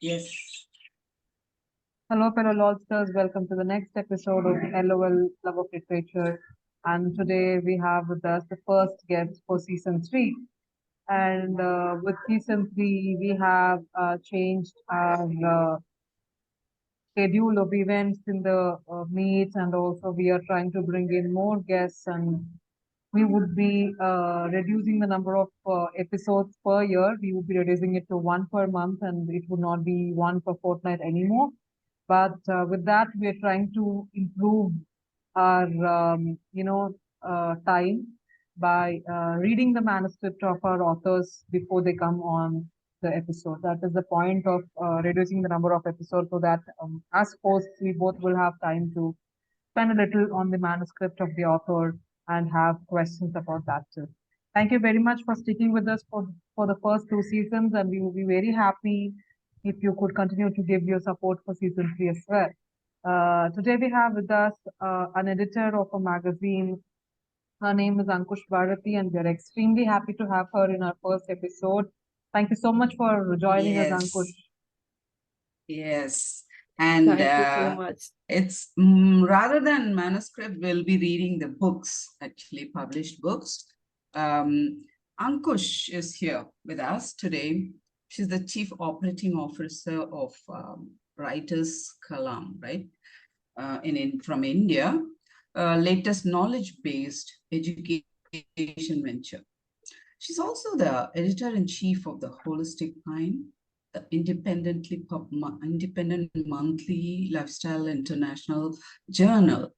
Yes. Hello, fellow Lodsters. Welcome to the next episode of LOL Love of Literature. And today we have with us the first guest for season 3. And with season 3, we have changed our schedule of events in the meets, and also we are trying to bring in more guests, and we would be reducing the number of episodes per year. We would be reducing it to one per month, and it would not be one per fortnight anymore. But with that, we are trying to improve our, time by reading the manuscript of our authors before they come on the episode. That is the point of reducing the number of episodes, so that as hosts, we both will have time to spend a little on the manuscript of the author and have questions about that too. Thank you very much for sticking with us for the first 2 seasons, and we will be very happy if you could continue to give your support for season 3 as well. Today we have with us an editor of a magazine. Her name is Ankush Bharti, and we are extremely happy to have her in our first episode. Thank you so much for joining us, Ankush. Yes. And Thank you so much. it's rather than manuscript, we'll be reading the books, actually published books. Ankush is here with us today. She's the Chief Operating Officer of Writers Kalam, right? From India, latest knowledge-based education venture. She's also the editor-in-chief of the Holistic Mind, the independent monthly lifestyle international journal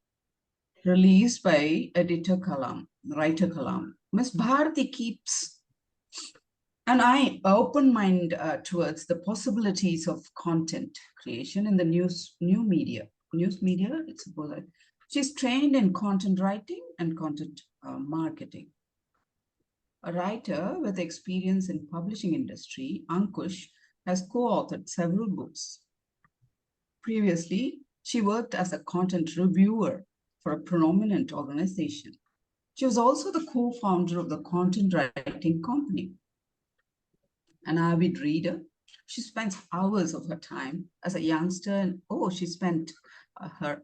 released by Writer Kalam. Ms. Bharti keeps an eye open mind towards the possibilities of content creation in the news media. It's about she's trained in content writing and content marketing. A writer with experience in publishing industry, Ankush has co-authored several books. Previously, she worked as a content reviewer for a prominent organization. She was also the co-founder of the content writing company. An avid reader, she spends hours of her time as a youngster, and she spent her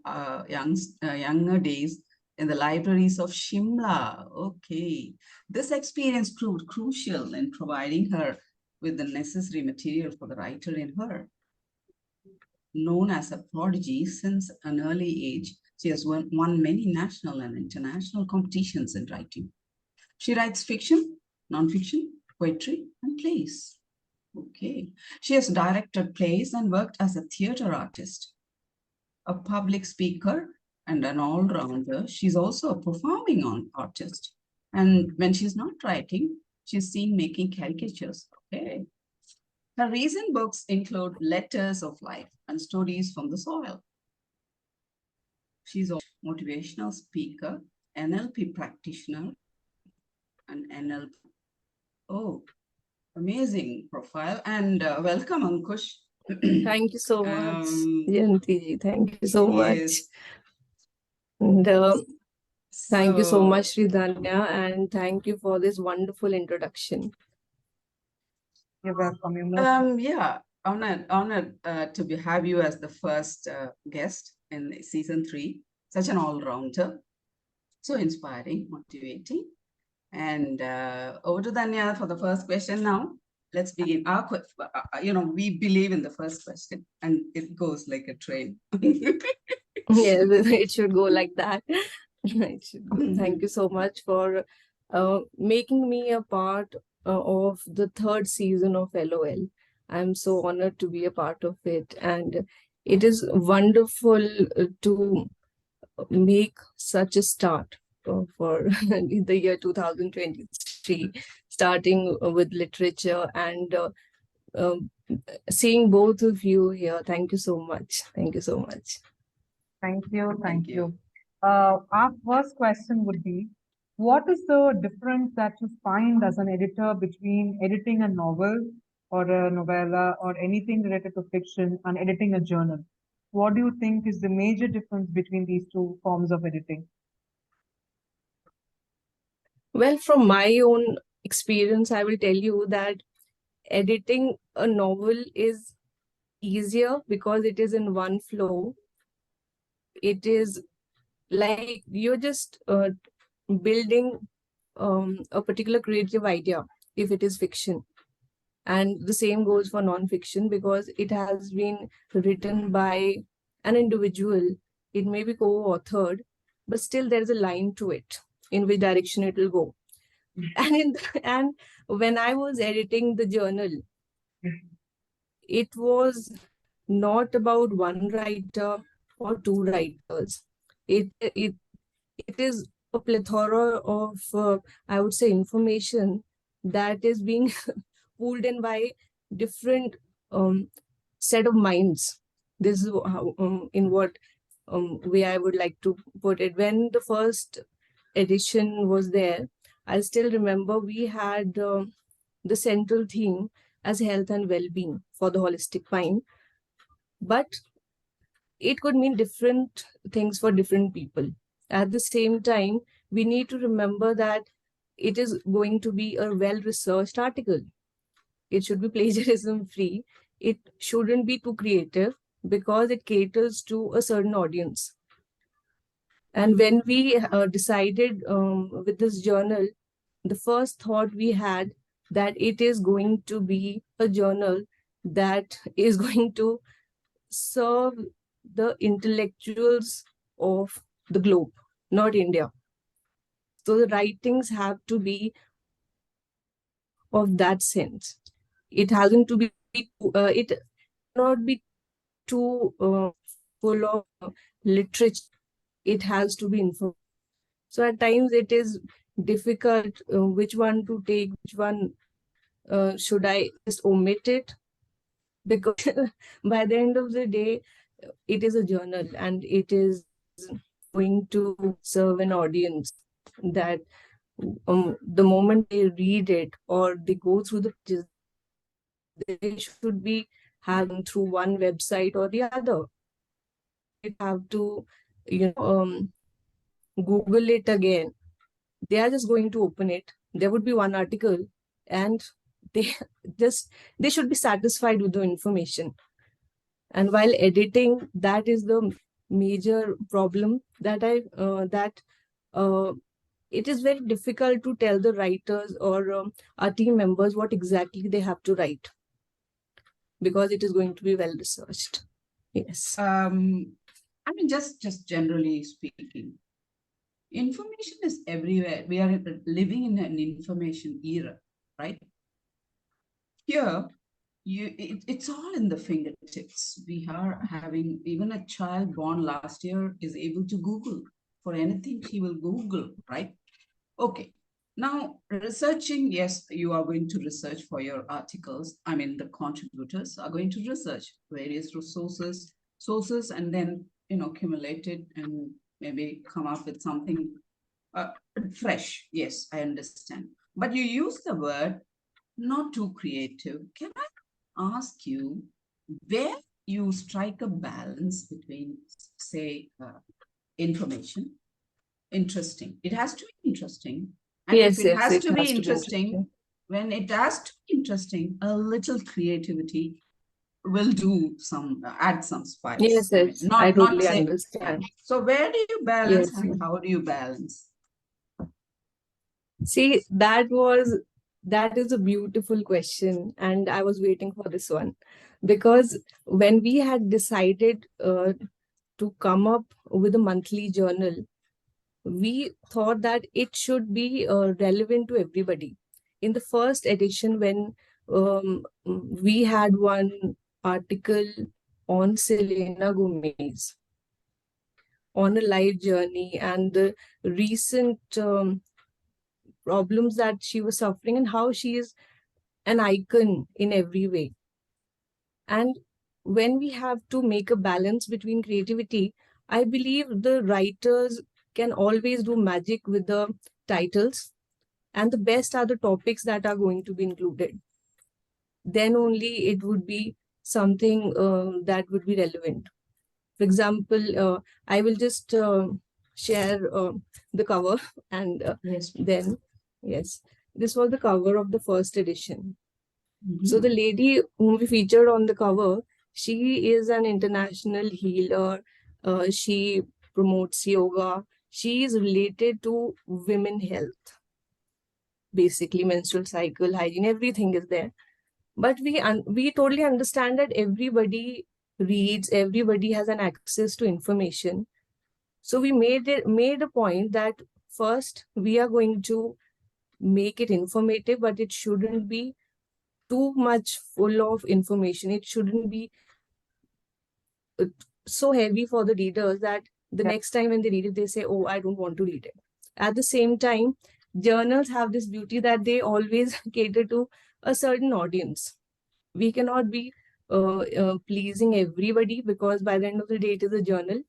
younger days in the libraries of Shimla. Okay. This experience proved crucial in providing her with the necessary material for the writer in her. Known as a prodigy since an early age, she has won many national and international competitions in writing. She writes fiction, non-fiction, poetry, and plays. Okay. She has directed plays and worked as a theater artist, a public speaker, and an all-rounder. She's also a performing artist. And when she's not writing, she's seen making caricatures. Okay. Her recent books include Letters of Life and Stories from the Soil. She's a motivational speaker, NLP practitioner, and NLP. Oh, amazing profile. And welcome, Ankush. Thank you so much, Jayanti. Thank you so much. Yes. And thank you so much, Sridhanya, and thank you for this wonderful introduction. You're welcome. Yeah, honored to have you as the first guest in season 3. Such an all-rounder, so inspiring, motivating. And over to Danya for the first question now. Let's begin. We believe in the first question, and it goes like a train. Yes, it should go like that. It should go. Thank you so much for making me a part of the 3rd season of LOL. I'm so honored to be a part of it, and it is wonderful to make such a start for the year 2023, starting with literature and seeing both of you here. Thank you so much. Thank you so much. Thank you. Our first question would be, what is the difference that you find as an editor between editing a novel or a novella or anything related to fiction and editing a journal? What do you think is the major difference between these 2 forms of editing? Well, from my own experience, I will tell you that editing a novel is easier because it is in one flow. It is like you're just building a particular creative idea if it is fiction. And the same goes for non-fiction because it has been written by an individual. It may be co-authored, but still there is a line to it in which direction it will go. And when I was editing the journal, it was not about one writer or two writers. It is a plethora of I would say information that is being pulled in by different set of minds. This is how, in what way I would like to put it. When the first edition was there, I still remember we had the central theme as health and well-being for the holistic mind, but it could mean different things for different people. At the same time, we need to remember that it is going to be a well-researched article. It should be plagiarism free. It shouldn't be too creative because it caters to a certain audience. And when we decided with this journal, the first thought we had that it is going to be a journal that is going to serve the intellectuals of the globe, not India. So the writings have to be of that sense. It hasn't to be, it cannot be too full of literature. It has to be informative. So at times it is difficult which one to take, which one should I just omit it? Because by the end of the day, it is a journal and it is going to serve an audience that the moment they read it or they go through the pages, they should be having through one website or the other. They have to, Google it again. They are just going to open it. There would be one article and they should be satisfied with the information. And while editing, that is the major problem that it is very difficult to tell the writers or our team members what exactly they have to write because it is going to be well researched. Yes. I mean, just generally speaking, information is everywhere. We are living in an information era, right? Here, it's all in the fingertips. We are having, even a child born last year is able to Google for anything. He will Google, right? Okay. Now, researching, yes, you are going to research for your articles. I mean, the contributors are going to research various sources, and then, accumulate it and maybe come up with something fresh. Yes, I understand. But you use the word not too creative. Can I ask you where you strike a balance between, say, information, interesting? It has to be interesting. And Yes, if it yes, has it to be has to be interesting, interesting. when it has to be interesting, a little creativity will do add some spice. Yes, I mean, yes, I not totally say. understand. So where do you balance Yes. and how do you balance? See, that is a beautiful question, and I was waiting for this one because when we had decided to come up with a monthly journal, we thought that it should be relevant to everybody. In the first edition, when we had one article on Selena Gomez on a life journey and the recent problems that she was suffering and how she is an icon in every way. And when we have to make a balance between creativity, I believe the writers can always do magic with the titles, and the best are the topics that are going to be included. Then only it would be something that would be relevant. For example, I will just share the cover and Yes. then, yes, this was the cover of the first edition. Mhm. So the lady whom we featured on the cover, She is an international healer. She promotes yoga. She is related to women health, basically menstrual cycle, hygiene, everything is there. But we totally understand that everybody reads, everybody has an access to information. So we made a point that first we are going to make it informative, but it shouldn't be too much full of information. It shouldn't be uh, so heavy for the readers that the Yeah. next time when they read it, they say, "Oh, I don't want to read it." At the same time, journals have this beauty that they always cater to a certain audience. We cannot be pleasing everybody, because by the end of the day, it is a journal.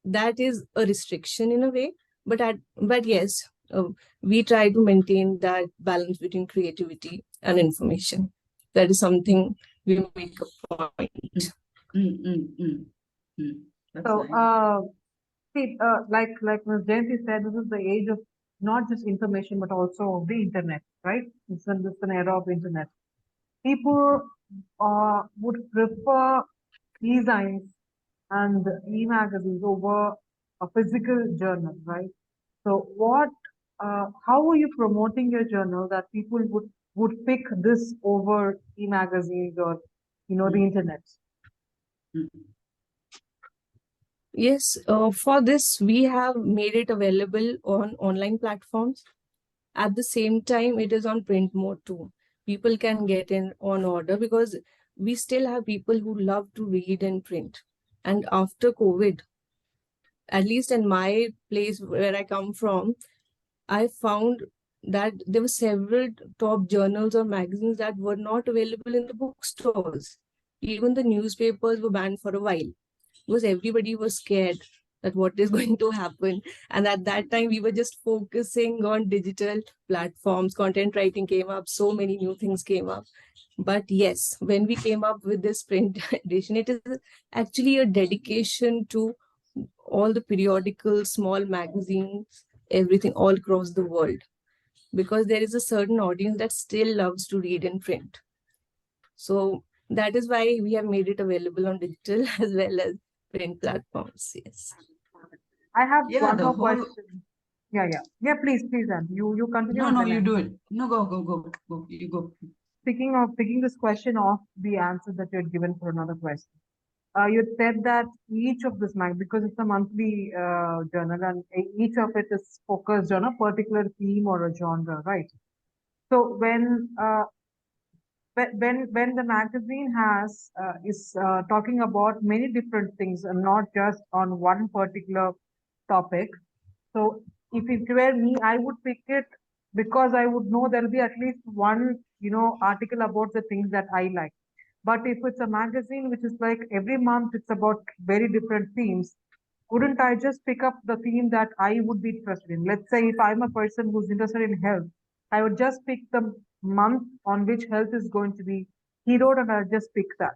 That is a restriction in a way. But yes, we try to maintain that balance between creativity and information. That is something we make a point. That's So, nice. see, like Ms. Jayanti said, this is the age of not just information but also of the internet, right? It's an era of internet. People would prefer e-zines and e-magazines over a physical journal, right? So, how are you promoting your journal that people would pick this over e-magazines or, the internet? Yes, for this, we have made it available on online platforms. At the same time, it is on print mode too. People can get in on order, because we still have people who love to read in print. And after COVID, at least in my place where I come from, I found that there were several top journals or magazines that were not available in the bookstores. Even the newspapers were banned for a while, because everybody was scared that what is going to happen. And at that time, we were just focusing on digital platforms. Content writing came up, so many new things came up. But yes, when we came up with this print edition, it is actually a dedication to all the periodicals, small magazines, everything all across the world, because there is a certain audience that still loves to read in print. So that is why we have made it available on digital as well as print platforms. Yes. I have Yeah, one the more whole. question. Yeah. Please, Anne. You continue No, and no, then you I. do it. No, go. You go. Speaking of picking this question off the answer that you had given for another question. You had said that each of this because it's a monthly journal and each of it is focused on a particular theme or a genre, right? So when the magazine has is talking about many different things and not just on one particular topic. So if it were me, I would pick it because I would know there'll be at least one, article about the things that I like. But if it's a magazine which is like every month it's about very different themes, wouldn't I just pick up the theme that I would be interested in? Let's say if I'm a person who's interested in health, I would just pick the month on which health is going to be heroed and I'll just pick that.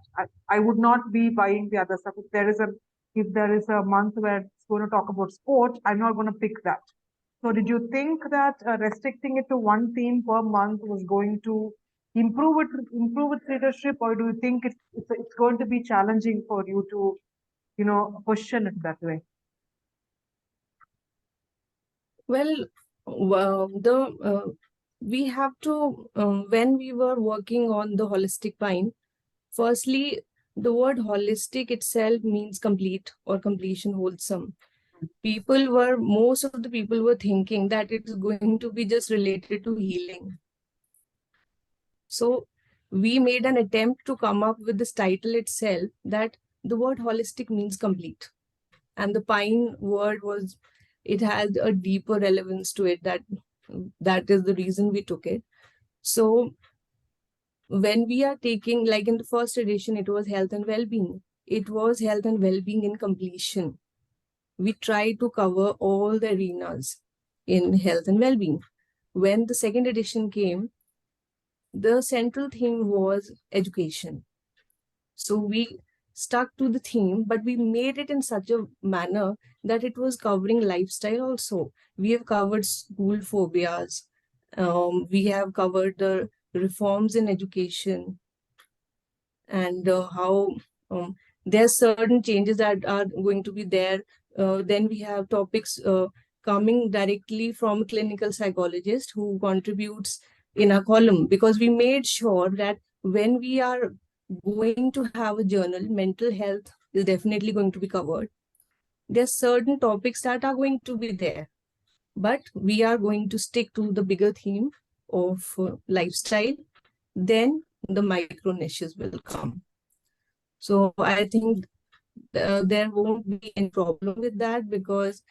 I would not be buying the other stuff. If there is a month where it's going to talk about sport, I'm not going to pick that. So did you think that restricting it to one theme per month was going to improve its leadership, or do you think it's going to be challenging for you to, question it that way? Well, the we have to when we were working on the holistic pine, firstly, the word holistic itself means complete or completion, wholesome. Most of the people were thinking that it is going to be just related to healing. So we made an attempt to come up with this title itself, that the word holistic means complete. And the pine word it had a deeper relevance to it, that is the reason we took it. So when we are taking, like in the first edition, it was health and well-being. It was health and well-being in completion. We try to cover all the arenas in health and well-being. When the second edition came, the central theme was education. So we stuck to the theme, but we made it in such a manner that it was covering lifestyle also. We have covered school phobias. We have covered the reforms in education, and how There are certain changes that are going to be there. Then we have topics coming directly from clinical psychologist who contributes in a column, because we made sure that when we are going to have a journal, mental health is definitely going to be covered. There are certain topics that are going to be there, but we are going to stick to the bigger theme of lifestyle. Then the micro niches will come. So I think there won't be any problem with that, because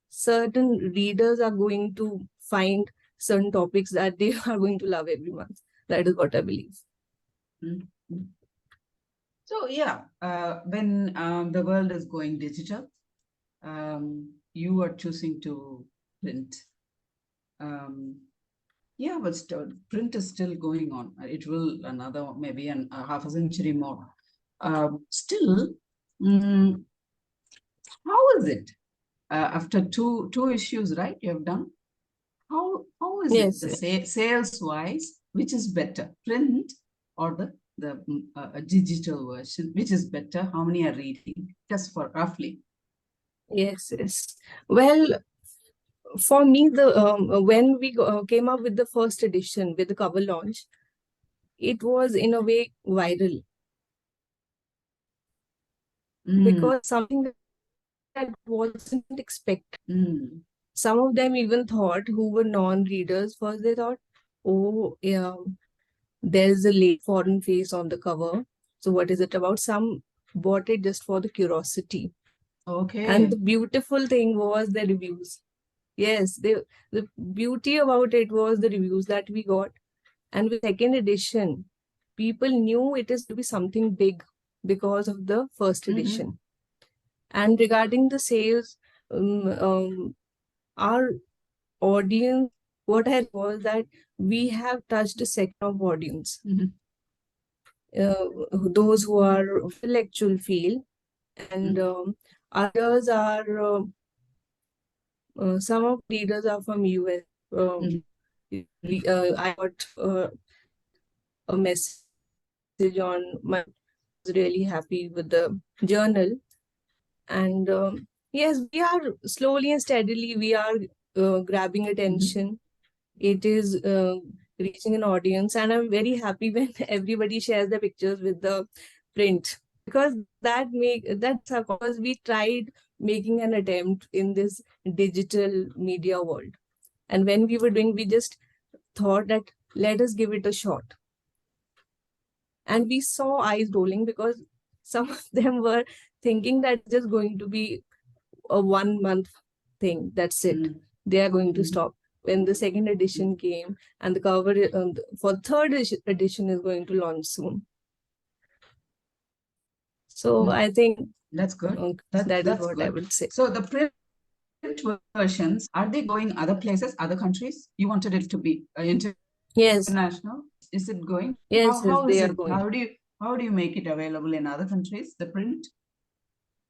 certain readers are going to find certain topics that they are going to love every month. That is what I believe. Mm-hmm. So yeah, when the world is going digital, you are choosing to print. Yeah, but still, print is still going on. It will another maybe a half a century more. Still, how is it after two issues, right? You have done. How is Yes, it the yes. sales wise? Which is better, print or the digital version? Which is better? How many are reading? Just for roughly. Yes, yes. Well, for me, the when we came up with the first edition with the cover launch, it was in a way viral, because something that wasn't expected. Some of them even thought, who were non-readers, first they thought, oh, yeah, there's a late foreign face on the cover. So what is it about? Some bought it just for the curiosity. Okay. And the beautiful thing was the reviews. Yes, the beauty about it was the reviews that we got. And with second edition, people knew it is to be something big because of the first edition. And regarding the sales, our audience, what I was that we have touched a sector of audience. Those who are intellectual field, and others are some of leaders are from US. I got a message on my, was really happy with the journal. And yes, we are slowly and steadily, we are grabbing attention. It is reaching an audience, and I'm very happy when everybody shares their pictures with the print, because that's because we tried making an attempt in this digital media world. And when we were doing, we just thought that let us give it a shot. And we saw eyes rolling, because some of them were thinking that it's just going to be a 1 month thing. That's it. They are going to stop. When the second edition came, and the cover for third edition is going to launch soon. So I think that's good. That is that's what good. I would say. So the print versions, are they going other places, other countries? You wanted it to be Yes. international. Is it going? Yes, How they is are it? going. How do you make it available in other countries? The print?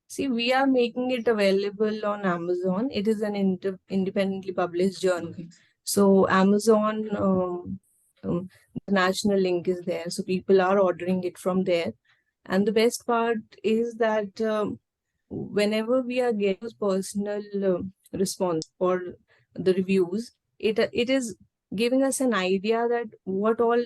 See, we are making it available on Amazon. It is an independently published journal. Okay. So Amazon, the national link is there. So people are ordering it from there. And the best part is that whenever we are getting personal response or the reviews, it is giving us an idea that what all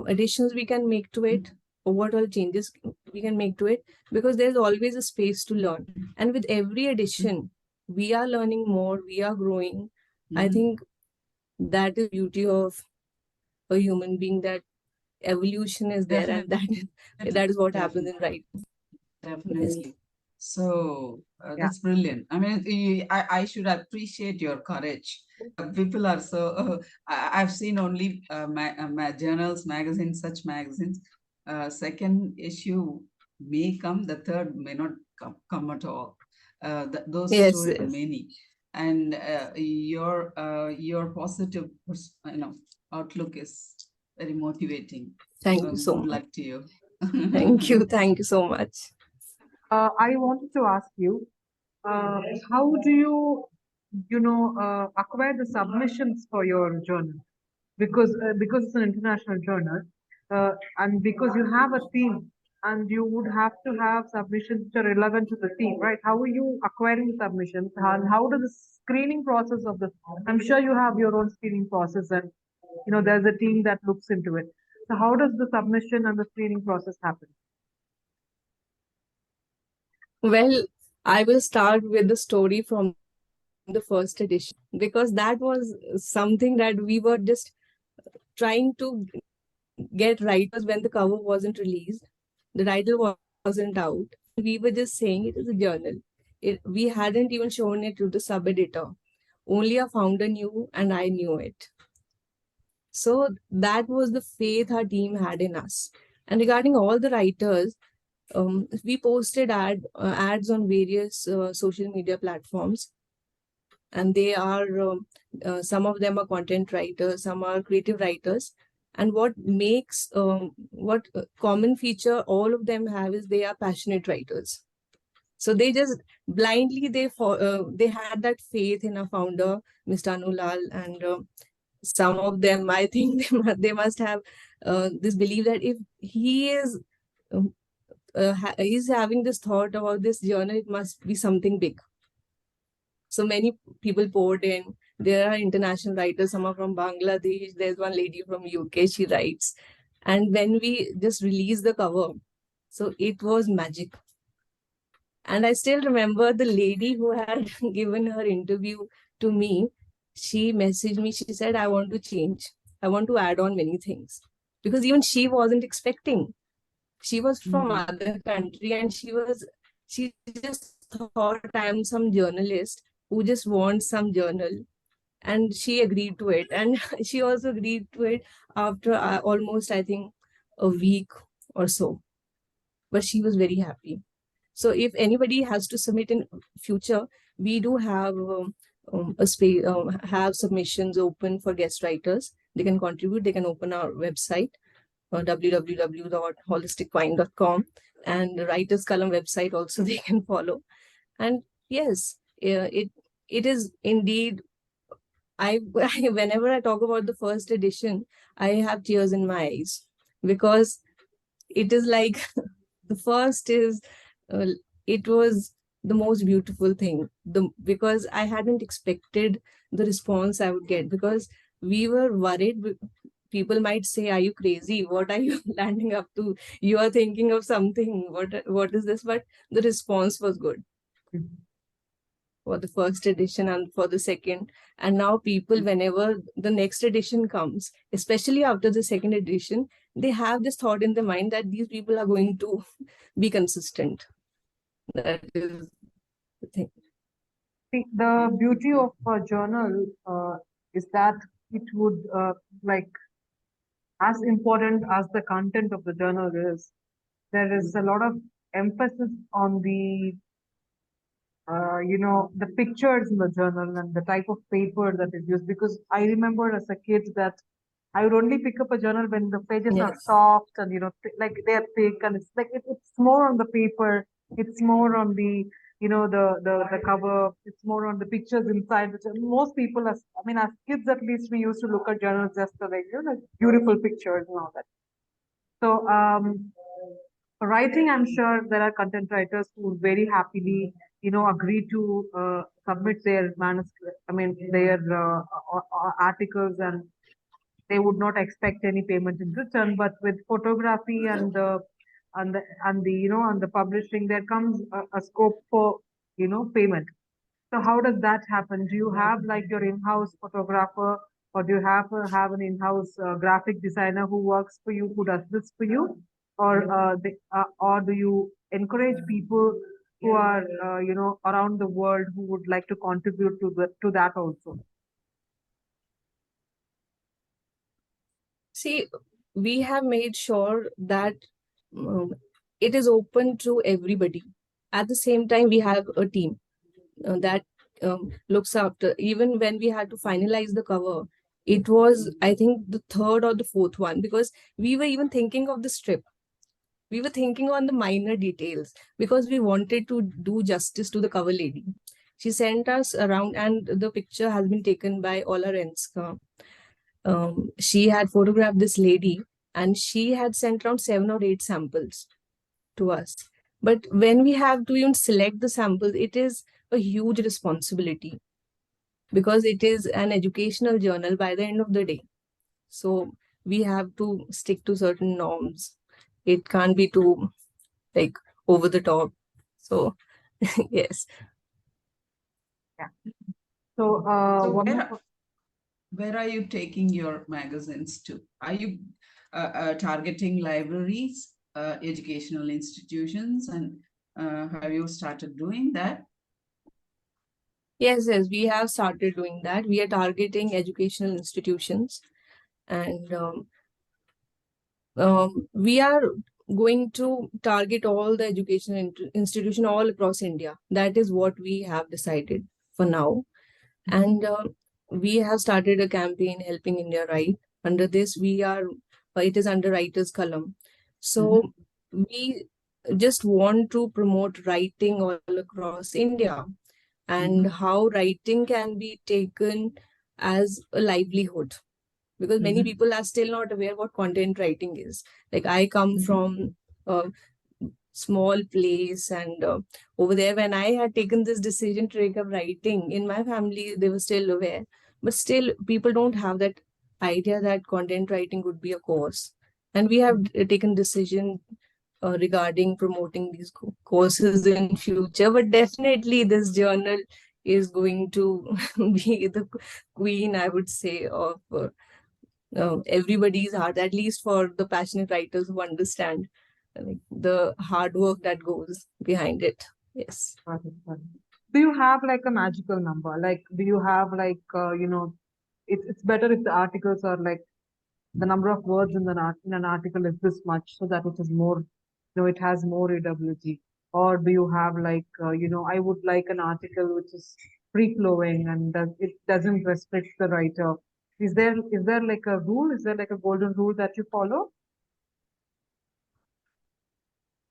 additions we can make to it, or what all changes we can make to it, because there's always a space to learn. And with every addition, we are learning more, we are growing. I think that is the beauty of a human being, that evolution is there. Definitely. And that is what happens in writing. Definitely. Yes. So that's brilliant. I mean, I should appreciate your courage. People are so. I've seen only journals, magazines, such magazines. Second issue may come, the third may not come at all. Those Yes, stories are yes. many, and your positive, outlook is very motivating. Thank you so Good much. luck to you. Thank you. Thank you so much. I wanted to ask you, how do you, acquire the submissions for your journal? Because it's an international journal, and because you have a theme, and you would have to have submissions which are relevant to the theme, right? How are you acquiring the submissions, and how does the screening process of the? I'm sure you have your own screening process, and there's a team that looks into it. So how does the submission and the screening process happen? Well, I will start with the story from the first edition because that was something that we were just trying to get right when the cover wasn't released, the title wasn't out. We were just saying it is a journal. We hadn't even shown it to the sub editor. Only our founder knew, and I knew it. So that was the faith our team had in us. And regarding all the writers, we posted ads on various social media platforms, and they are some of them are content writers, some are creative writers. And what makes what common feature all of them have is they are passionate writers. So they just blindly they had that faith in a founder, Mr. Anulal, and some of them, I think, they must have this belief that if he is he's having this thought about this journal, it must be something big. So many people poured in. There are international writers, some are from Bangladesh. There's one lady from UK, she writes. And when we just released the cover, so it was magic. And I still remember the lady who had given her interview to me. She messaged me, she said, I want to change. I want to add on many things. Because even she wasn't expecting. She was from other country, and she just thought I am some journalist who just wants some journal, and she agreed to it. And she also agreed to it after almost, I think, a week or so, but she was very happy. So if anybody has to submit in future, we do have a space, have submissions open for guest writers. They can contribute, they can open our website, www.holisticwine.com, and the Writers Kalam website also they can follow. And yes, it is indeed. Whenever I talk about the first edition, I have tears in my eyes because it is like the first is it was the most beautiful thing. Because I hadn't expected the response I would get, because we were worried. People might say, are you crazy? What are you landing up to? You are thinking of something. What is this? But the response was good for the first edition and for the second. And now people, whenever the next edition comes, especially after the second edition, they have this thought in their mind that these people are going to be consistent. That is the thing. The beauty of a journal is that it would as important as the content of the journal is, there is a lot of emphasis on the pictures in the journal and the type of paper that is used. Because I remember as a kid that I would only pick up a journal when the pages are soft and like they're thick, and it's like it's more on the paper, it's more on the the cover, it's more on the pictures inside. Which most people, as kids at least, we used to look at journals just for like beautiful pictures and all that. So writing, I'm sure there are content writers who very happily agree to submit their manuscript. Their articles, and they would not expect any payment in return. But with photography and the publishing, there comes a scope for payment. So how does that happen? Do you have like your in-house photographer, or do you have an in-house graphic designer who works for you, who does this for you, or do you encourage people who are around the world who would like to contribute to that also? See, we have made sure that it is open to everybody. At the same time, we have a team that looks after. Even when we had to finalize the cover, it was, I think, the third or the fourth one, because we were even thinking of the strip. We were thinking on the minor details because we wanted to do justice to the cover lady. She sent us around, and the picture has been taken by Ola Renska. She had photographed this lady, and she had sent around 7 or 8 samples. to us. But when we have to even select the samples, it is a huge responsibility because it is an educational journal by the end of the day. So we have to stick to certain norms. It can't be too like over the top. So yes. Yeah. So, So one where are you taking your magazines to? Are you targeting libraries, educational institutions, and have you started doing that? Yes, we have started doing that. We are targeting educational institutions, and we are going to target all the educational institution all across India. That is what we have decided for now. And we have started a campaign helping India write. Under this, it is under Writers Kalam. So we just want to promote writing all across India and how writing can be taken as a livelihood, because many people are still not aware what content writing is. Like I come from a small place, and over there, when I had taken this decision to take up writing in my family, they were still aware, but still people don't have that idea that content writing would be a course. And we have taken decision regarding promoting these courses in future, but definitely this journal is going to be the queen, I would say, of everybody's heart, at least for the passionate writers who understand like the hard work that goes behind it. Yes. got it, got it. Do you have like a magical number? Like, do you have like, it's better if the articles are like the number of words in in an article is this much so that it is more, it has more AWG? Or do you have like, I would like an article which is free flowing and it doesn't restrict the writer? Is there like a rule? Is there like a golden rule that you follow?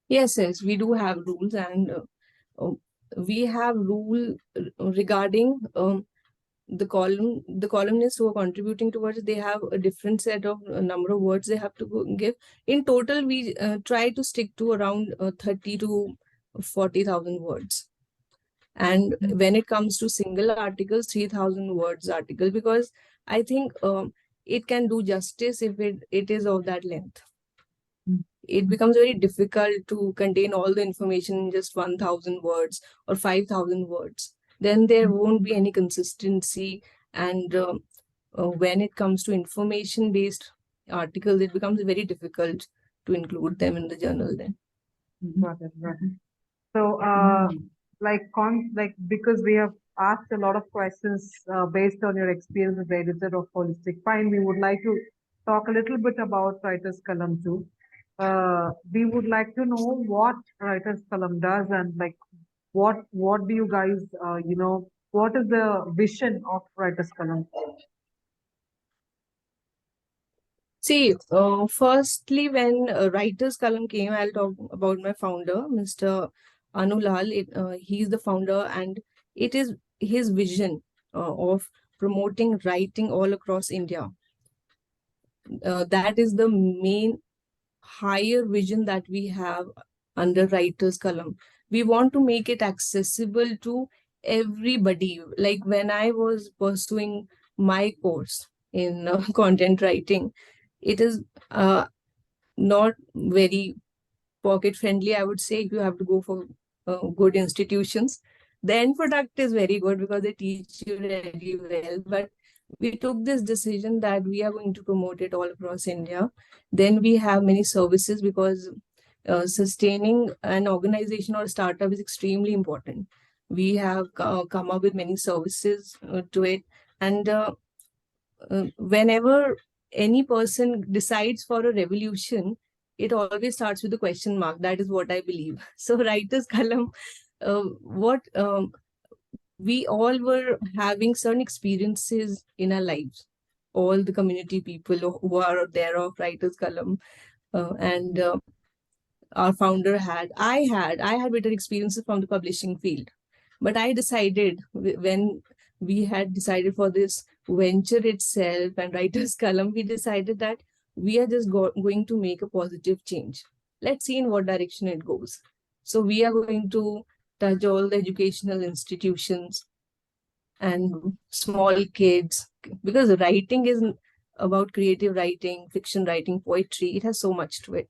Yes, we do have rules, and uh, we have rule regarding the columnists who are contributing towards it. They have a different set of number of words they have to give. In total, we try to stick to around 30 to 40,000 words. And when it comes to single articles, 3,000 words article, because I think it can do justice if it is of that length. It becomes very difficult to contain all the information in just 1,000 words or 5,000 words. Then there won't be any consistency. And when it comes to information based articles, it becomes very difficult to include them in the journal then. Got it, got it. So, like because we have asked a lot of questions based on your experience as the editor of Holistic Pine, we would like to talk a little bit about Writers Kalam too. We would like to know what Writers Kalam does and like what do you guys what is the vision of Writers Kalam? See, firstly, when Writers Kalam came, I'll talk about my founder, Mr. Anulal. He's the founder, and it is his vision of promoting writing all across India. That is the main higher vision that we have under Writers Kalam. We want to make it accessible to everybody. Like when I was pursuing my course in content writing, it is not very pocket friendly, I would say. If you have to go for good institutions, the end product is very good because they teach you very well. But we took this decision that we are going to promote it all across India. Then we have many services, because sustaining an organization or startup is extremely important. We have come up with many services to it. And whenever any person decides for a revolution, it always starts with a question mark. That is what I believe. So Writers Kalam, what we all were having certain experiences in our lives, all the community people who are there of Writers Kalam, and our founder I had better experiences from the publishing field. But I decided when we had decided for this venture itself and Writers Kalam, we decided that we are just going to make a positive change. let's see in what direction it goes. So we are going to touch all the educational institutions and small kids, because writing is about creative writing, fiction writing, poetry. It has so much to it.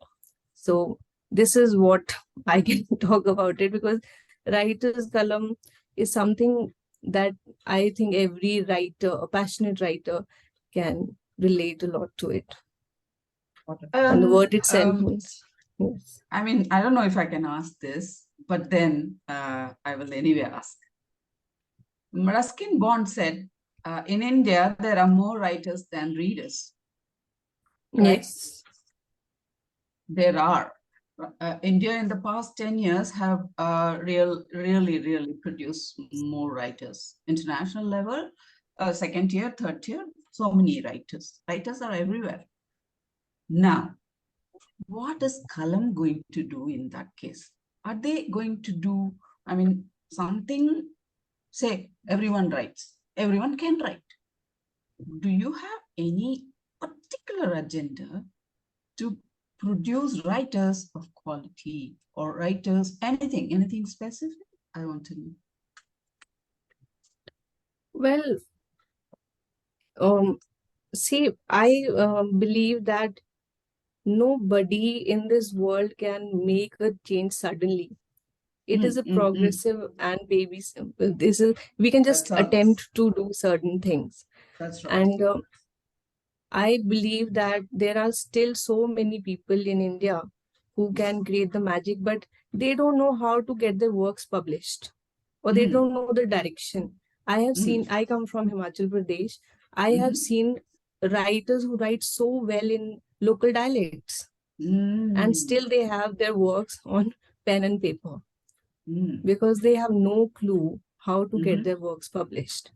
So this is what I can talk about it, because Writers Kalam is something that I think every writer, a passionate writer, can relate a lot to it. And the word itself means, yes. I mean, I don't know if I can ask this, but then I will anyway ask. Ruskin Bond said, in India, there are more writers than readers. Right? Yes. There are. India in the past 10 years have really produced more writers. International level, second tier, third tier, so many writers. Writers are everywhere. Now, what is Kalam going to do in that case? Are they going to do, I mean, something, say, everyone writes, everyone can write. Do you have any particular agenda to produce writers of quality, or writers, anything specific? I want to know. Well, see, I believe that nobody in this world can make a change suddenly. It is a progressive and baby. This is, we can just attempt to do certain things. That's right. And I believe that there are still so many people in India who can create the magic, but they don't know how to get their works published, or they don't know the direction. I have seen, I come from Himachal Pradesh. I have seen writers who write so well in local dialects, and still they have their works on pen and paper because they have no clue how to get their works published.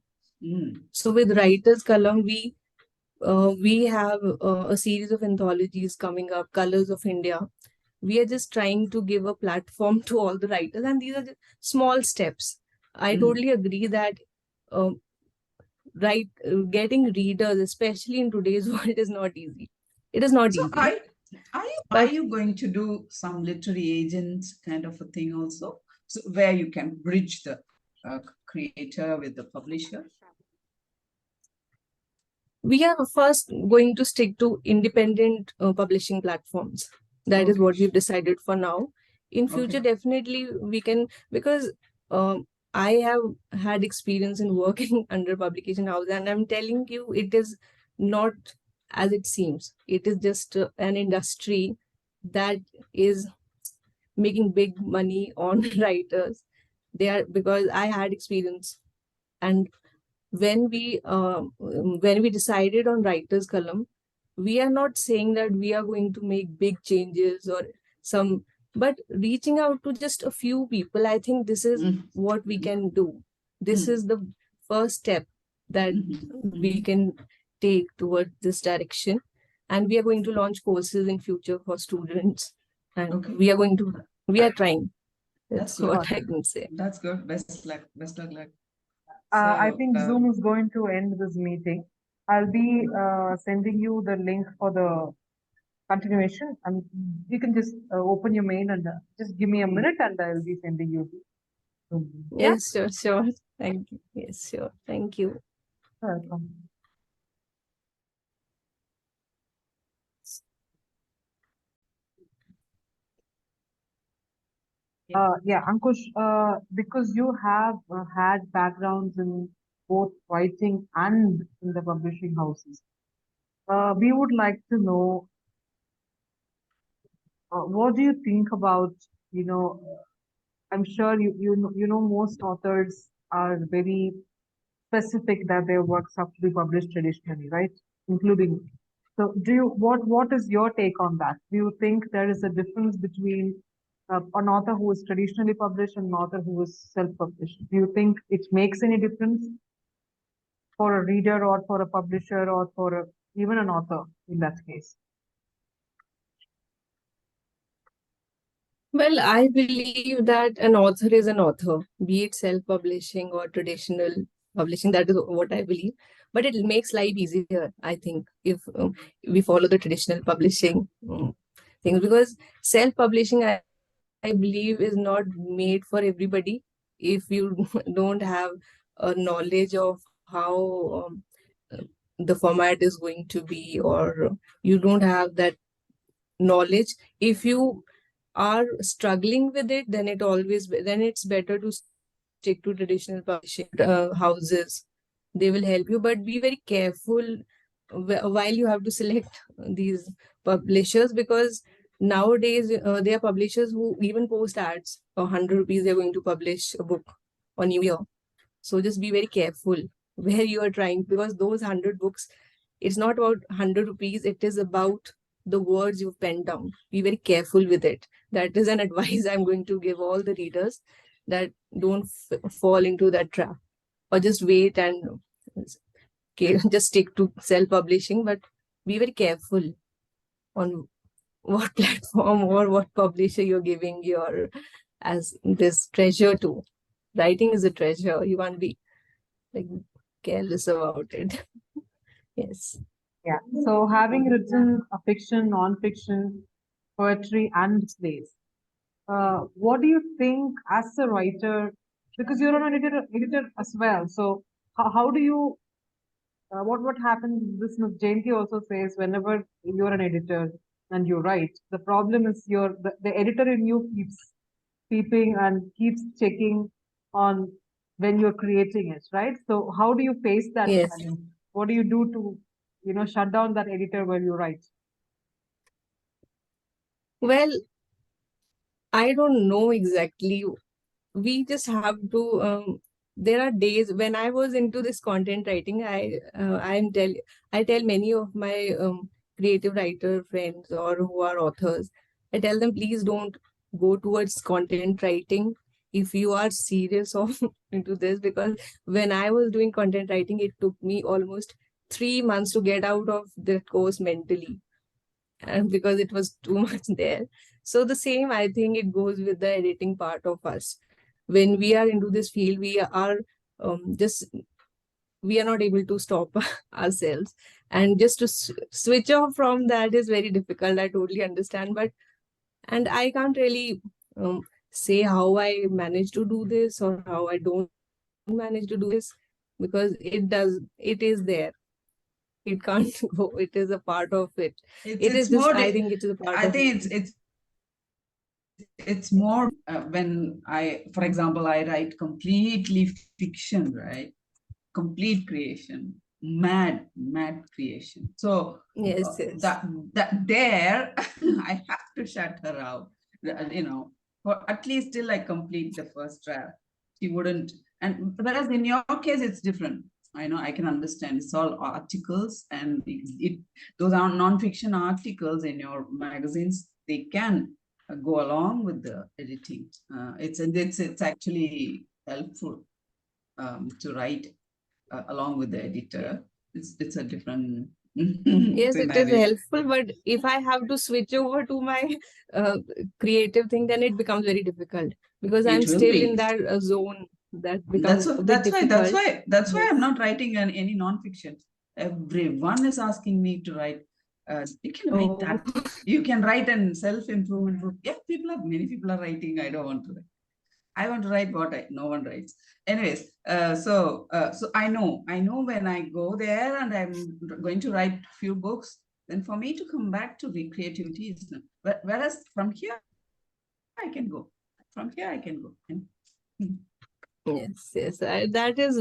So with Writers Kalam, we have a series of anthologies coming up, Colors of India. We are just trying to give a platform to all the writers, and these are just small steps. I totally agree that getting readers, especially in today's world, is not easy. It is not easy. Are you going to do some literary agents kind of a thing also? So where you can bridge the creator with the publisher? We are first going to stick to independent publishing platforms. That is what we've decided for now. In future, definitely we can, because I have had experience in working under publication house, and I'm telling you, it is not as it seems. It is just an industry that is making big money on writers. Because I had experience, and when we decided on Writers Kalam, we are not saying that we are going to make big changes or but reaching out to just a few people. I think this is what we can do. This is the first step that we can take towards this direction, and we are going to launch courses in future for students, and we are trying. That's what I can say. That's good. Best of luck. I think Zoom is going to end this meeting. I'll be sending you the link for the continuation, and you can just open your mail and just give me a minute, and I'll be sending you. Yes, sure. Thank you. Yes, sure. Thank you. Welcome. Yeah, Ankush, because you have had backgrounds in both writing and in the publishing houses, we would like to know, what do you think about, I'm sure you know most authors are very specific that their works have to be published traditionally, right? Including. So what is your take on that? Do you think there is a difference between an author who is traditionally published and an author who is self-published? Do you think it makes any difference for a reader or for a publisher or for even an author in that case? Well, I believe that an author is an author, be it self-publishing or traditional publishing. That is what I believe. But it makes life easier, I think, if we follow the traditional publishing things, because self-publishing, I believe, is not made for everybody. If you don't have a knowledge of how the format is going to be, or you don't have that knowledge, if you are struggling with it, then it's better to stick to traditional publishing houses. They will help you, but be very careful while you have to select these publishers, because nowadays there are publishers who even post ads for 100 rupees. They're going to publish a book on New Year. So just be very careful where you are trying, because those 100 books, it's not about 100 rupees, it is about the words you've penned down. Be very careful with it. That is an advice I'm going to give all the readers, that don't fall into that trap, or just wait and just stick to self-publishing, but be very careful on what platform or what publisher you're giving your as this treasure to. Writing is a treasure. You can't be like careless about it. Yes. Yeah. So having written a fiction, non-fiction, poetry, and plays, what do you think as a writer? Because you're an editor as well. So how do you what happens? This Ms. Jayanti also says whenever you're an editor and you write, the problem is the editor in you keeps peeping and keeps checking on when you're creating it, right? So how do you face that Yes. challenge? What do you do to, shut down that editor while you write? Well, I don't know exactly. We just have to. There are days when I was into this content writing. I tell many of my creative writer friends or who are authors. I tell them, please don't go towards content writing if you are serious of into this, because when I was doing content writing, it took me almost 3 months to get out of the course mentally, and because it was too much there. So the same, I think it goes with the editing part of us. When we are into this field, just we are not able to stop ourselves, and just to switch off from that is very difficult. I totally understand, but and I can't really say how I manage to do this or how I don't manage to do this, because it is there. It can't go. It is a part of it. It is just, I think it is a part I of think it. it's more when for example, I write completely fiction, right? Complete creation, mad creation. So Yes, yes. that there, I have to shut her out. For at least till I complete the first draft. She wouldn't. And whereas in your case, it's different. I know, I can understand. It's all articles, and those are non-fiction articles in your magazines. They can go along with the editing. It's actually helpful to write along with the editor. It's a different Yes, it is scenario. helpful, but if I have to switch over to my uh, creative thing, then it becomes very difficult, because I'm It will still in be. that zone that becomes a bit difficult. That's why Yes. I'm not writing any non-fiction. Everyone is asking me to write. You can write Oh, that. You can write an self-improvement book. Yeah, many people are writing. I don't want to write. I want to write what no one writes. Anyways, so I know when I go there and I'm going to write few books, then for me to come back to the creativity is not. Whereas from here I can go. From here I can go. yes, yes. That is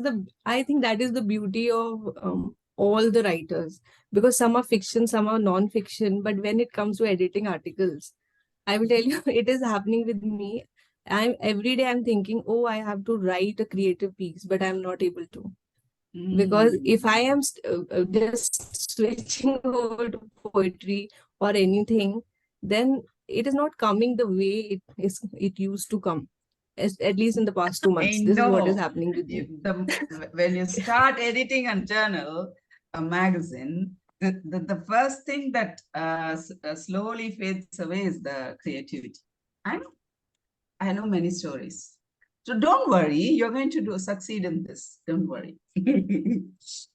the, I think that is the beauty of all the writers, because some are fiction, some are non-fiction, but when it comes to editing articles, I will tell you, it is happening with me. Every day I'm thinking, oh, I have to write a creative piece, but I'm not able to. Because if I am just switching over to poetry or anything, then it is not coming the way it used to come. At least in the past 2 months, I this is what is know. happening with me. When you start editing a journal, a magazine, the first thing that slowly fades away is the creativity. I know many stories. So don't worry, you're going to succeed in this. Don't worry.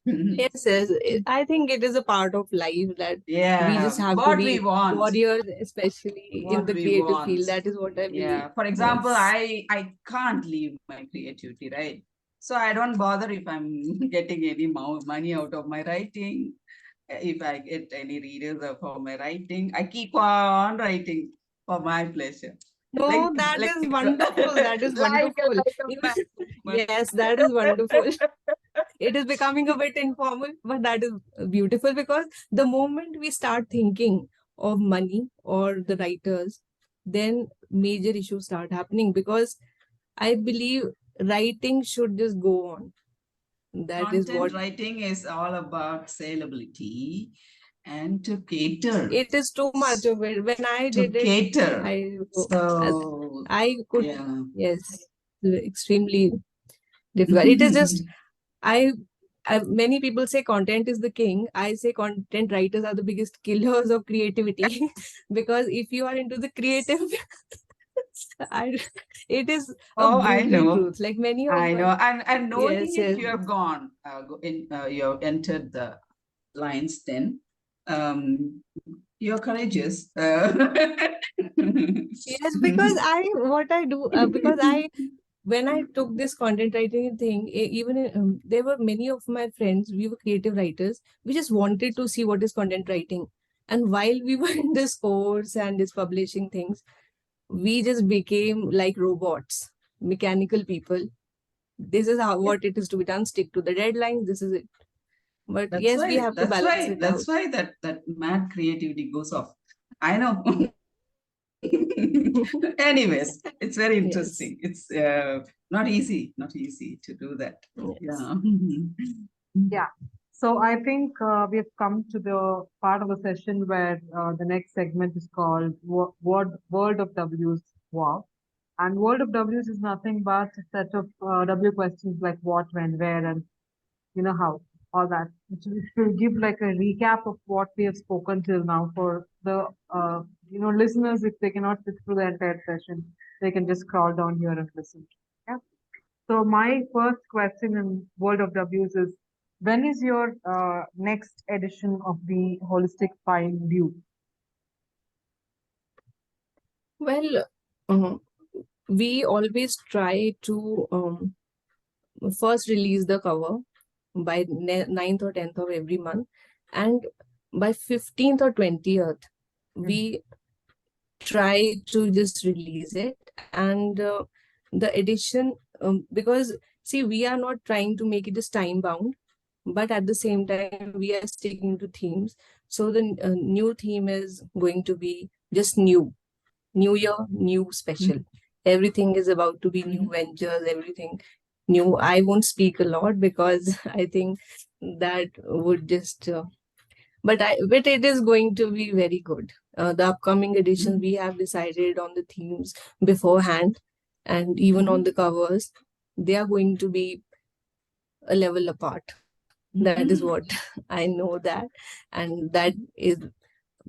Yes, yes. I think it is a part of life that we Yeah, just have to what we be want. warriors, especially in What the we creative want. field. That is what I believe. Yeah. For example, Yes. I can't leave my creativity, right? So I don't bother if I'm getting any money out of my writing, if I get any readers for my writing. I keep on writing for my pleasure. No, that is wonderful. That is like wonderful. a man. Yes, that is wonderful. It is becoming a bit informal, but that is beautiful because the moment we start thinking of money or the writers, then major issues start happening because I believe writing should just go on. That is Content what writing is all about saleability and to cater. it is too much of it. When I To did it, cater. as So I could, yeah. yes, extremely difficult. It is just I many people say content is the king. I say content writers are the biggest killers of creativity because if you are into the creative, I, it is a Oh, I brutal know. truth. Like many of I my, know. And knowing yes, it, yes, you have gone, you have entered the lines 10. You're courageous. yes, because what I do, because when I took this content writing thing, even there were many of my friends, we were creative writers. We just wanted to see what is content writing. And while we were in this course and this publishing things, we just became like robots, mechanical people. This is how what it is to be done. Stick to the deadlines. This is it. But That's yes, we why have to balance it out. that mad creativity goes off. I know. Anyways, it's very Yes, interesting. It's not easy to do that. yes. Yeah. Yeah. So I think we have come to the part of the session where the next segment is called World of W's. Wow. And World of W's is nothing but a set of W questions like what, when, where, and how, all that. Which will give like a recap of what we have spoken till now for the listeners. If they cannot sit through the entire session, they can just scroll down here and listen. Yeah. So my first question in World of W's is, when is your next edition of the Holistic File due? Well, we always try to first release the cover by 9th or 10th of every month, and by 15th or 20th we try to just release it. And the edition, because see, we are not trying to make it just time bound, but at the same time we are sticking to themes. So the new theme is going to be just new year, new special. Everything is about to be new ventures, everything new. I won't speak a lot because I think that would just but it is going to be very good. The upcoming editions, we have decided on the themes beforehand, and even on the covers, they are going to be a level apart. That is what I know that, and that is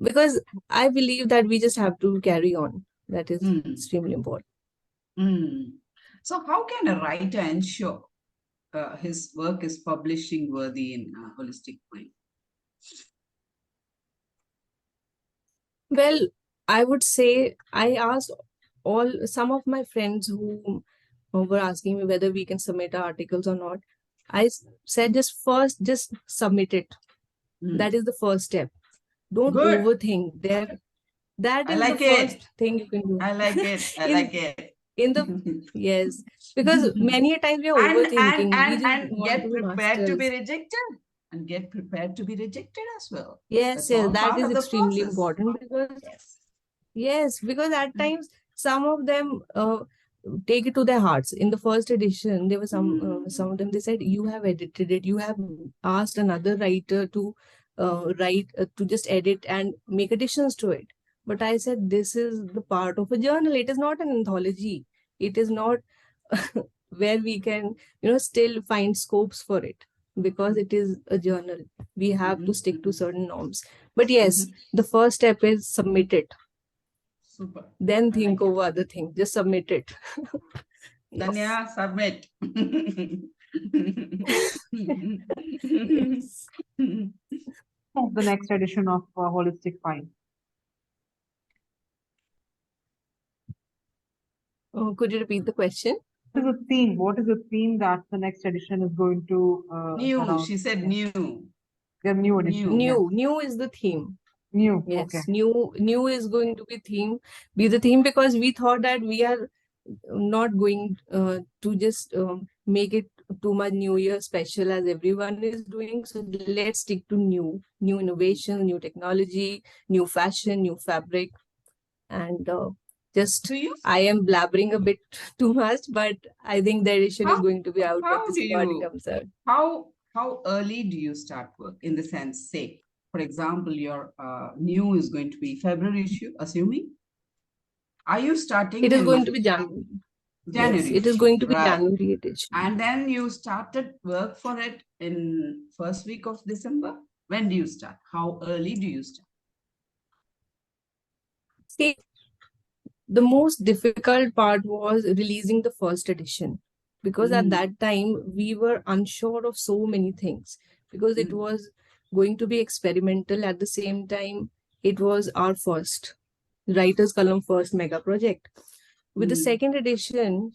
because I believe that we just have to carry on. That is extremely important. So how can a writer ensure his work is publishing worthy in Holistic Mind? Well, I would say I asked some of my friends who were asking me whether we can submit our articles or not. I said just submit it. That is the first step. Don't Good. overthink. That I is the like first it. thing you can do. I like it. I like it. In the yes, because many a times we are overthinking. We just And want get to be prepared to be masters. rejected. And get prepared to be rejected as well. Yes, That's yes, all that part is of the extremely process. important because Yes. yes, because at times some of them take it to their hearts. In the first edition, there were some of them, they said, you have edited it, you have asked another writer to write to just edit and make additions to it. But I said, this is the part of a journal. It is not an anthology. It is not where we can still find scopes for it, because it is a journal. We have to stick to certain norms. But yes, the first step is submit it. Super. Then think over other things. Just submit it. Yes. Danya, submit. Yes. Of the next edition of Holistic Fine. Could you repeat the question? What is the theme? What is the theme that the next edition is going to New, announce? she said Yeah. new. The new edition. Yeah. New is the theme. New. Yes, Okay. new is going to be the theme, because we thought that we are not going to just make it too much New Year special as everyone is doing. So let's stick to new innovation, new technology, new fashion, new fabric, and just Do you? I am blabbering a bit too much, but I think the edition is going to be out when How this do recording you? comes out. How early do you start work? In the sense, say, for example, your new is going to be February issue, assuming. Are you starting It is in going to be January. January? Yes, it is issue, going to be right? January edition. And then you started work for it in first week of December. When do you start? How early do you start? See, the most difficult part was releasing the first edition, because at that time we were unsure of so many things, because it was going to be experimental. At the same time, it was our first Writers Kalam first mega project. With the second edition,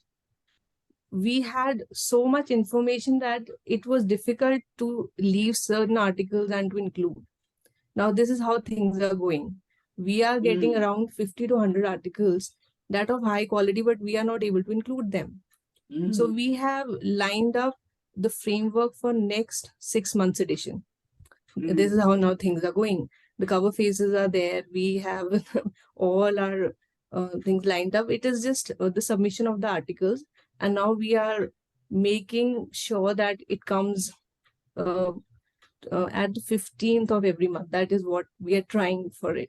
we had so much information that it was difficult to leave certain articles and to include. Now, this is how things are going. We are getting around 50 to 100 articles that are of high quality, but we are not able to include them. So we have lined up the framework for next 6 months edition. This is how now things are going. The cover phases are there. We have all our things lined up. It is just the submission of the articles. And now we are making sure that it comes at the 15th of every month. That is what we are trying for it.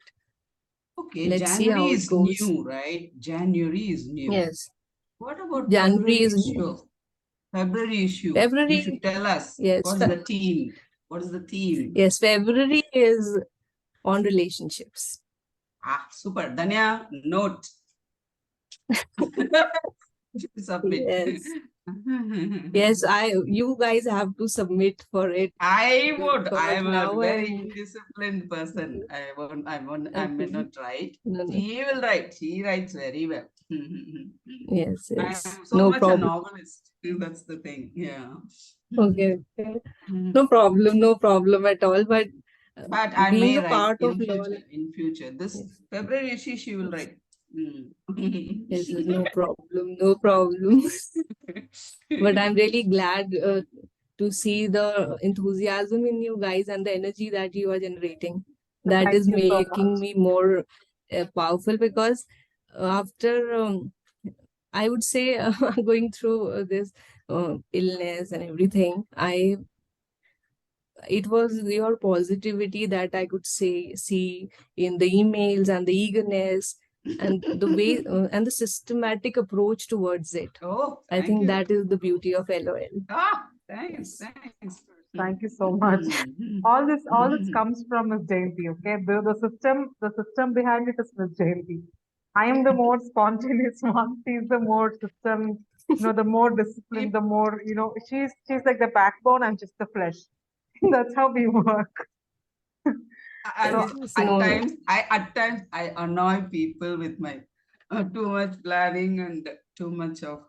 Okay, Let's see January how it is goes. new, right? January is new. Yes. What about January February is issue? new. February issue. February, You should tell us. yes. What's the theme? What is the theme? Yes, February is on relationships. Ah, super. Danya, note. Submit. Yes. Yes, you guys have to submit for it. I would. Because I'm a now very I'm disciplined person. I may okay. not write. No, no. She will write. She writes very well. Yes, yes. I'm so No much problem. a novelist. That's the thing. Yeah. Okay, okay. No problem at all. But I being may a write part of in LOL, future. In future, this yes, February issue, she will yes, write. yes, no problem. But I'm really glad to see the enthusiasm in you guys and the energy that you are generating. That Thank is you so making much. me more powerful, because after I would say going through this illness and everything, it was your positivity that I could see in the emails and the eagerness and the way and the systematic approach towards it. Oh, I thank think you. that is the beauty of LOL. Ah, thanks, Yes. thanks. Thank you so much. All this comes from Ms. Jayanti. Okay, the system behind it is Ms. Jayanti. I am the more spontaneous one. She's the more system, the more disciplined, the more, she's like the backbone. I'm just the flesh. That's how we work. I, Yes, at no, times, I annoy people with my too much planning and too much of.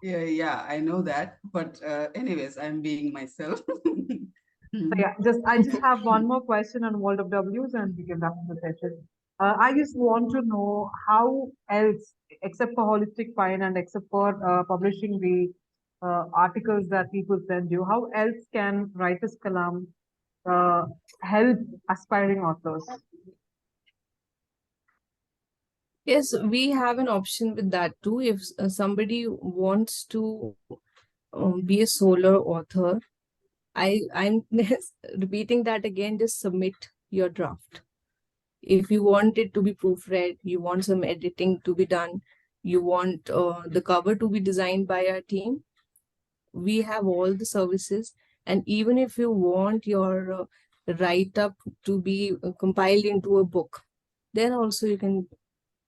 Yeah, I know that. But anyways, I'm being myself. So yeah, I just have one more question on World of W's and we can wrap up the session. I just want to know how else, except for Holistic Fine and except for publishing the articles that people send you, how else can Writers Kalam help aspiring authors? yes, we have an option with that too. If somebody wants to be a solo author, I'm repeating that again, just submit your draft. If you want it to be proofread, you want some editing to be done, you want the cover to be designed by our team, we have all the services. And even if you want your write-up to be compiled into a book, then also you can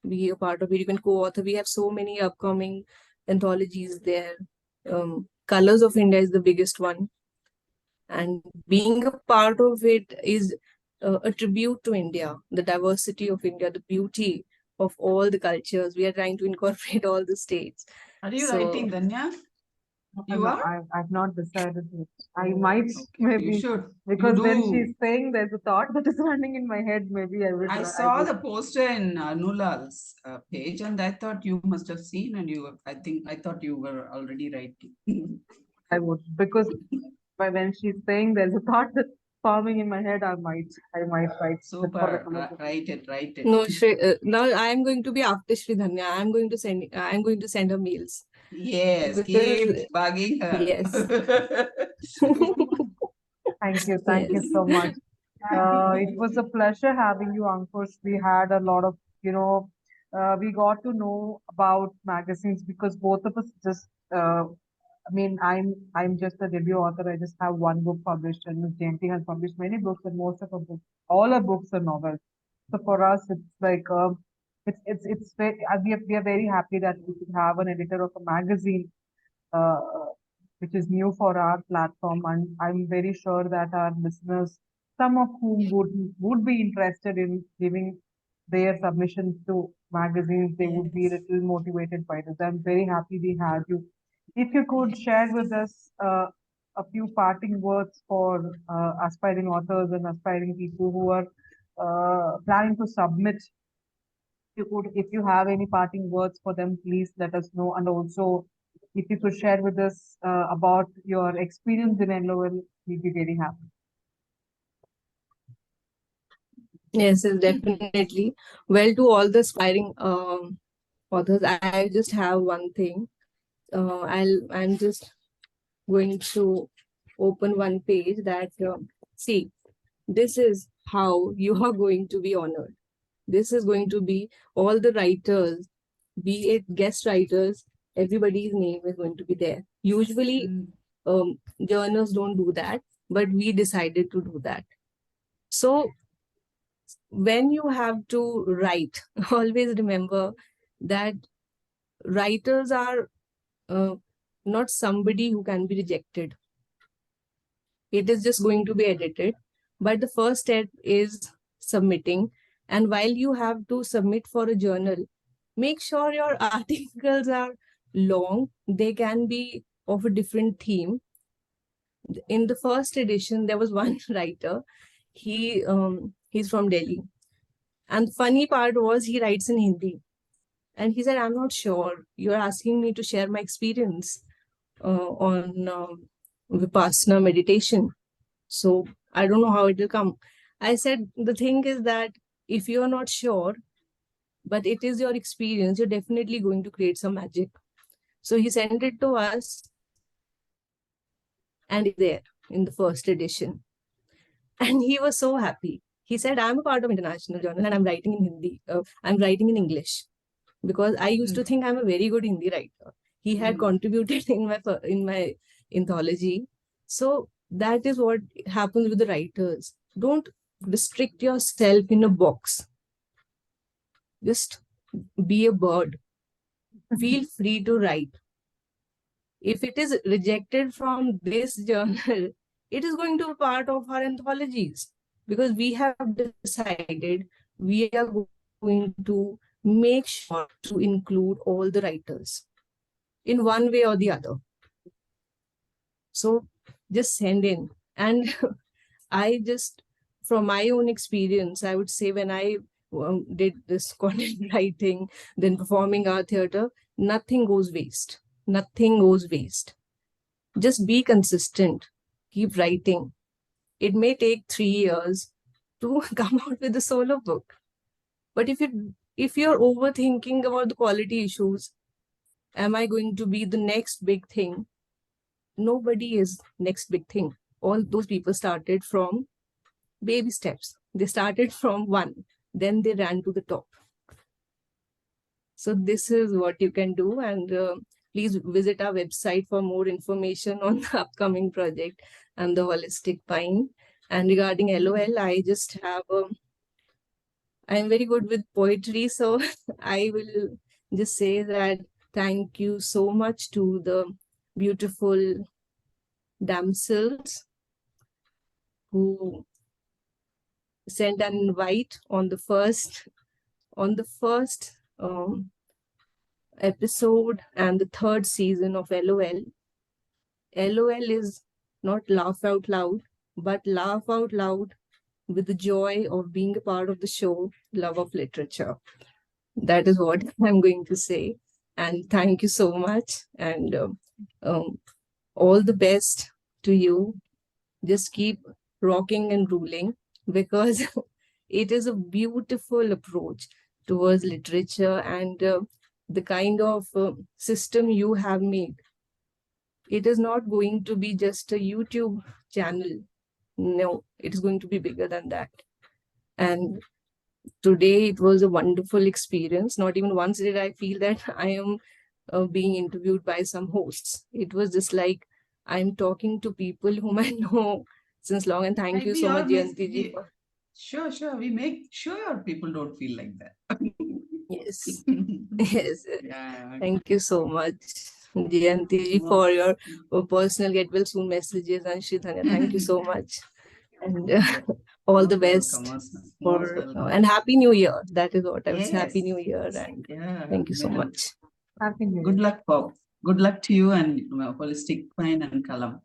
be a part of it. You can co-author. We have so many upcoming anthologies there. Colors of India is the biggest one. And being a part of it is a tribute to India, the diversity of India, the beauty of all the cultures. We are trying to incorporate all the states. Are you So- writing, Danya? You No, are? I've not decided yet. I might, Okay, maybe, you should. because You when do. she's saying there's a thought that is running in my head, maybe I would. I saw the poster in Nulal's page, and I thought you must have seen, and I thought you were already writing. I would, because when she's saying there's a thought that's forming in my head, I might write. Super, write it. No, now I am going to be after Shri Dhanya. I am going to send her mails. Yes, Because- keep bugging her. Yes. Thank you Yes. so much. It was a pleasure having you, Ankush. We had a lot of, we got to know about magazines because both of us just, I mean, I'm just a debut author. I just have one book published, and Ms. Jayanti has published many books, and most of her books, all her books are novels. So for us, it's like, it's very, we are very happy that we could have an editor of a magazine, uh, which is new for our platform, and I'm very sure that our listeners, some of whom would be interested in giving their submissions to magazines, they would be a little motivated by this. I'm very happy we had you. If you could share with us a few parting words for aspiring authors and aspiring people who are planning to submit, if you have any parting words for them, please let us know. And also, if you could share with us about your experience in LOL, we'd be very happy. Yes, definitely. Well, to all the aspiring authors, I just have one thing. I'm just going to open one page that see, this is how you are going to be honored. This is going to be all the writers, be it guest writers, everybody's name is going to be there. Usually, journals don't do that, but we decided to do that. So when you have to write, always remember that writers are not somebody who can be rejected. It is just going to be edited. But the first step is submitting. And while you have to submit for a journal, make sure your articles are long. They can be of a different theme. In the first edition, there was one writer. He's from Delhi. And the funny part was he writes in Hindi. And he said, I'm not sure. You're asking me to share my experience on Vipassana meditation. So I don't know how it will come. I said, the thing is that if you're not sure, but it is your experience, you're definitely going to create some magic. So he sent it to us, and it's there in the first edition. And he was so happy. He said, I'm a part of International Journal and I'm writing in Hindi. I'm writing in English. Because I used to think I'm a very good Hindi writer. He had contributed in my anthology. So that is what happens with the writers. Don't restrict yourself in a box. Just be a bird. Feel free to write. If it is rejected from this journal, it is going to be part of our anthologies, because we have decided we are going to make sure to include all the writers in one way or the other. So just send in. And I just, from my own experience, I would say when I did this content writing, then performing art theater, nothing goes waste. Nothing goes waste. Just be consistent. Keep writing. It may take 3 years to come out with a solo book. But if you're overthinking about the quality issues, am I going to be the next big thing? Nobody is next big thing. All those people started from baby steps. They started from one, then they ran to the top. So this is what you can do, and please visit our website for more information on the upcoming project and the holistic pine. And regarding LOL, I just have I'm very good with poetry, so I will just say that thank you so much to the beautiful damsels who sent an invite on the first episode and the third season of LOL. LOL is not laugh out loud, but laugh out loud with the joy of being a part of the show, love of literature. That is what I'm going to say. And thank you so much. And all the best to you. Just keep rocking and ruling, because it is a beautiful approach towards literature, and the kind of system you have made. It is not going to be just a YouTube channel. No, it is going to be bigger than that. And today it was a wonderful experience. Not even once did I feel that I am being interviewed by some hosts. It was just like I'm talking to people whom I know since long. And thank you so much, Jayanti ji. Sure. We make sure people don't feel like that. Yes. Yes. Yeah. Thank you so much, Jayanti ji, for your personal get well soon messages. And Shridhanya, thank you so much. And all the best and Happy New Year. That is what I was. Happy New Year, and thank you so much. Happy New Year. Good luck, Bob. Good luck to you and Holistic Fine and Kalam.